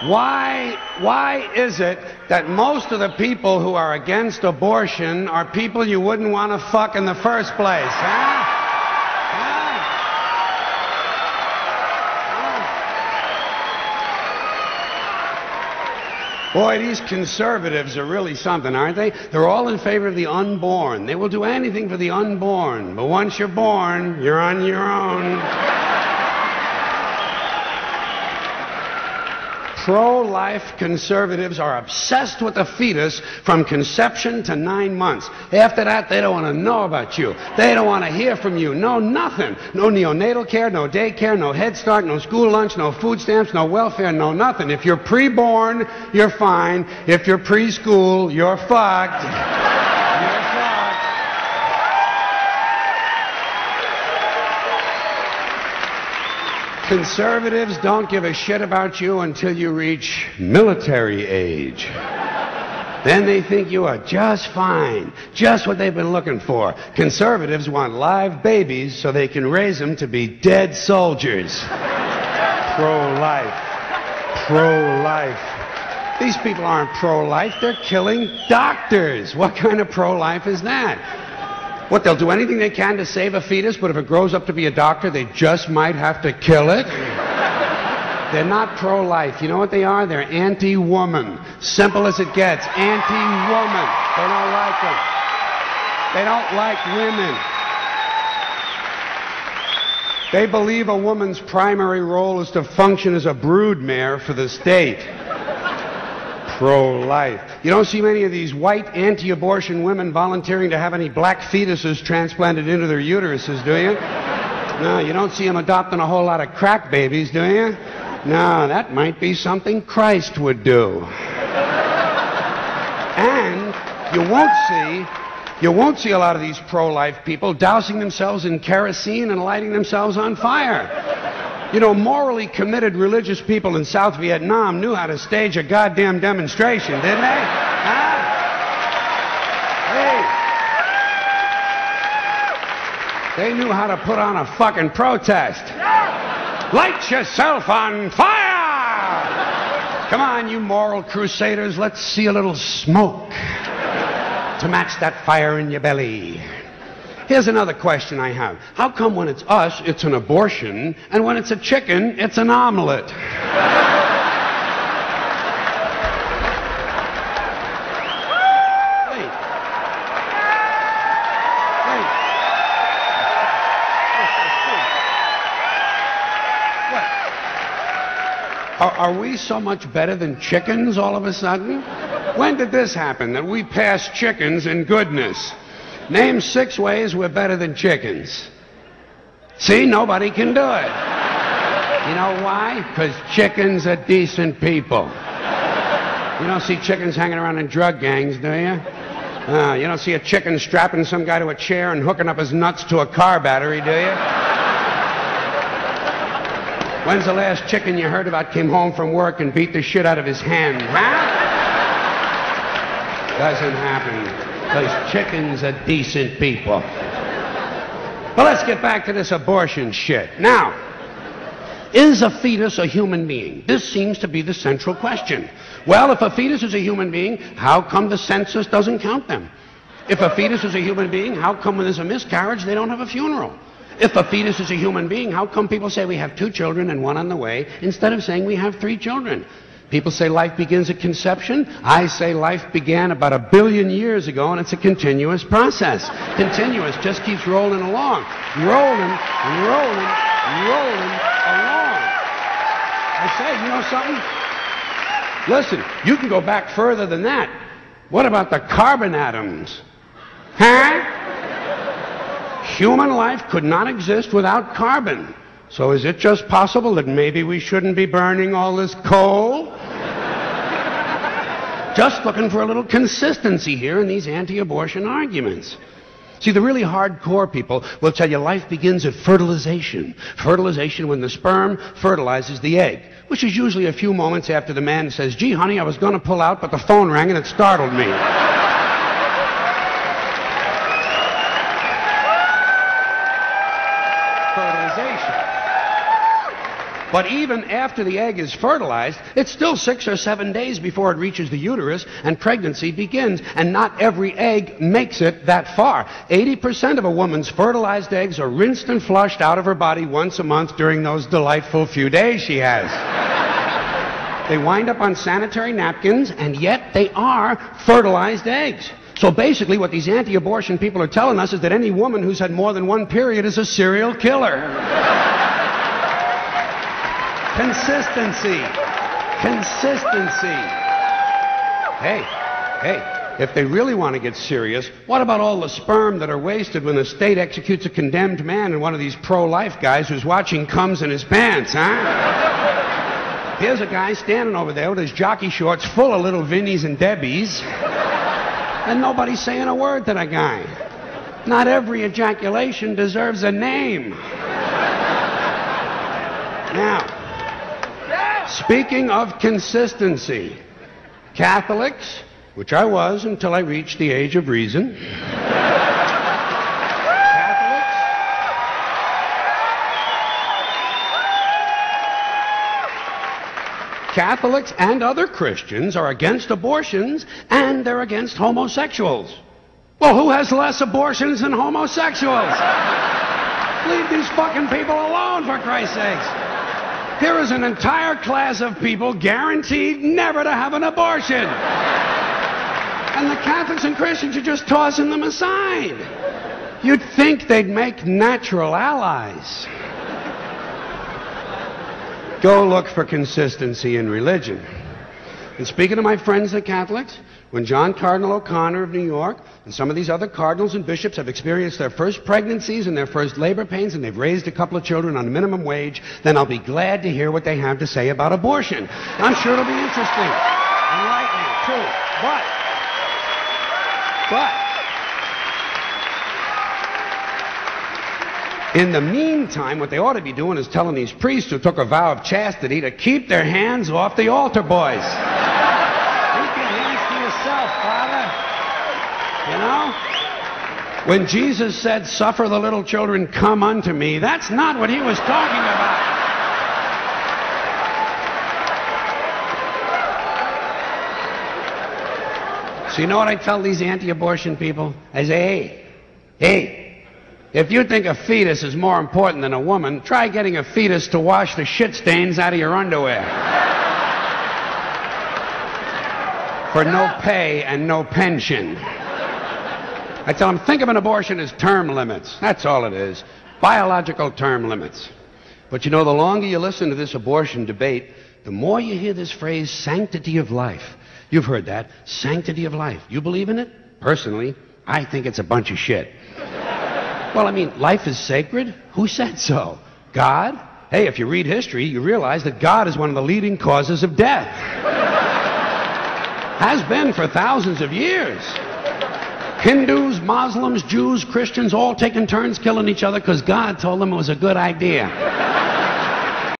Why is it that most of the people who are against abortion are people you wouldn't want to fuck in the first place, huh? Boy, these conservatives are really something, aren't they? They're all in favor of the unborn. They will do anything for the unborn. But once you're born, you're on your own. Pro-life conservatives are obsessed with the fetus from conception to 9 months. After that, they don't want to know about you. They don't want to hear from you. No, nothing. No neonatal care, no daycare, no Head Start, no school lunch, no food stamps, no welfare, no nothing. If you're preborn, you're fine. If you're preschool, you're fucked. You're fucked. Conservatives don't give a shit about you until you reach military age. Then they think you are just fine, just what they've been looking for. Conservatives want live babies so they can raise them to be dead soldiers. Pro-life. Pro-life. These people aren't pro-life, they're killing doctors. What kind of pro-life is that? What, they'll do anything they can to save a fetus, but if it grows up to be a doctor, they just might have to kill it? They're not pro-life. You know what they are? They're anti-woman. Simple as it gets. Anti-woman. They don't like them. They don't like women. They believe a woman's primary role is to function as a broodmare for the state. Pro-life. You don't see many of these white anti-abortion women volunteering to have any black fetuses transplanted into their uteruses, do you? No, you don't see them adopting a whole lot of crack babies, do you? No, that might be something Christ would do. And you won't see a lot of these pro-life people dousing themselves in kerosene and lighting themselves on fire. You know, morally committed religious people in South Vietnam knew how to stage a goddamn demonstration, didn't they? Huh? Hey. They knew how to put on a fucking protest. Light yourself on fire! Come on, you moral crusaders, let's see a little smoke to match that fire in your belly. Here's another question I have. How come when it's us, it's an abortion, and when it's a chicken, it's an omelet? Are we so much better than chickens all of a sudden? When did this happen, that we passed chickens in goodness? Name 6 ways we're better than chickens. See, nobody can do it. You know why? Because chickens are decent people. You don't see chickens hanging around in drug gangs, do you? You don't see a chicken strapping some guy to a chair and hooking up his nuts to a car battery, do you? When's the last chicken you heard about came home from work and beat the shit out of his hen? Huh? Doesn't happen. Because chickens are decent people. Well, let's get back to this abortion shit. Now, is a fetus a human being? This seems to be the central question. Well, if a fetus is a human being, how come the census doesn't count them? If a fetus is a human being, how come when there's a miscarriage they don't have a funeral? If a fetus is a human being, how come people say we have 2 children and 1 on the way instead of saying we have 3 children? People say life begins at conception. I say life began about 1 billion years ago, and it's a continuous process. Continuous, just keeps rolling along. Rolling along. I say, you know something? Listen, you can go back further than that. What about the carbon atoms? Huh? Human life could not exist without carbon. So is it just possible that maybe we shouldn't be burning all this coal? Just looking for a little consistency here in these anti-abortion arguments. See, the really hardcore people will tell you life begins at fertilization. Fertilization when the sperm fertilizes the egg, which is usually a few moments after the man says, gee, honey, I was going to pull out, but the phone rang and it startled me. Fertilization. But even after the egg is fertilized, it's still 6 or 7 days before it reaches the uterus and pregnancy begins. And not every egg makes it that far. 80% of a woman's fertilized eggs are rinsed and flushed out of her body once a month during those delightful few days she has. They wind up on sanitary napkins, and yet they are fertilized eggs. So basically what these anti-abortion people are telling us is that any woman who's had more than one period is a serial killer. Consistency. Consistency. Hey, if they really want to get serious, what about all the sperm that are wasted when the state executes a condemned man and one of these pro-life guys who's watching comes in his pants, huh? Here's a guy standing over there with his jockey shorts full of little Vinnies and Debbies, and nobody's saying a word to that guy. Not every ejaculation deserves a name. Now, speaking of consistency, Catholics, which I was until I reached the age of reason, Catholics and other Christians are against abortions, and they're against homosexuals. Well, who has less abortions than homosexuals? Leave these fucking people alone, for Christ's sakes. Here is an entire class of people guaranteed never to have an abortion. And the Catholics and Christians are just tossing them aside. You'd think they'd make natural allies. Go look for consistency in religion. And speaking to my friends, the Catholics, when John Cardinal O'Connor of New York and some of these other cardinals and bishops have experienced their first pregnancies and their first labor pains and they've raised a couple of children on minimum wage, then I'll be glad to hear what they have to say about abortion. I'm sure it'll be interesting. Enlightening, too. But, in the meantime, what they ought to be doing is telling these priests who took a vow of chastity to keep their hands off the altar boys. Keep your hands to yourself, Father. You know? When Jesus said, "Suffer the little children, come unto me," that's not what he was talking about. So you know what I tell these anti-abortion people? I say, hey, if you think a fetus is more important than a woman, try getting a fetus to wash the shit stains out of your underwear. For no pay and no pension. I tell them, think of an abortion as term limits. That's all it is. Biological term limits. But you know, the longer you listen to this abortion debate, the more you hear this phrase, sanctity of life. You've heard that. Sanctity of life. You believe in it? Personally, I think it's a bunch of shit. Well, I mean, life is sacred? Who said so? God? Hey, if you read history, you realize that God is one of the leading causes of death. Has been for thousands of years. Hindus, Muslims, Jews, Christians, all taking turns killing each other because God told them it was a good idea.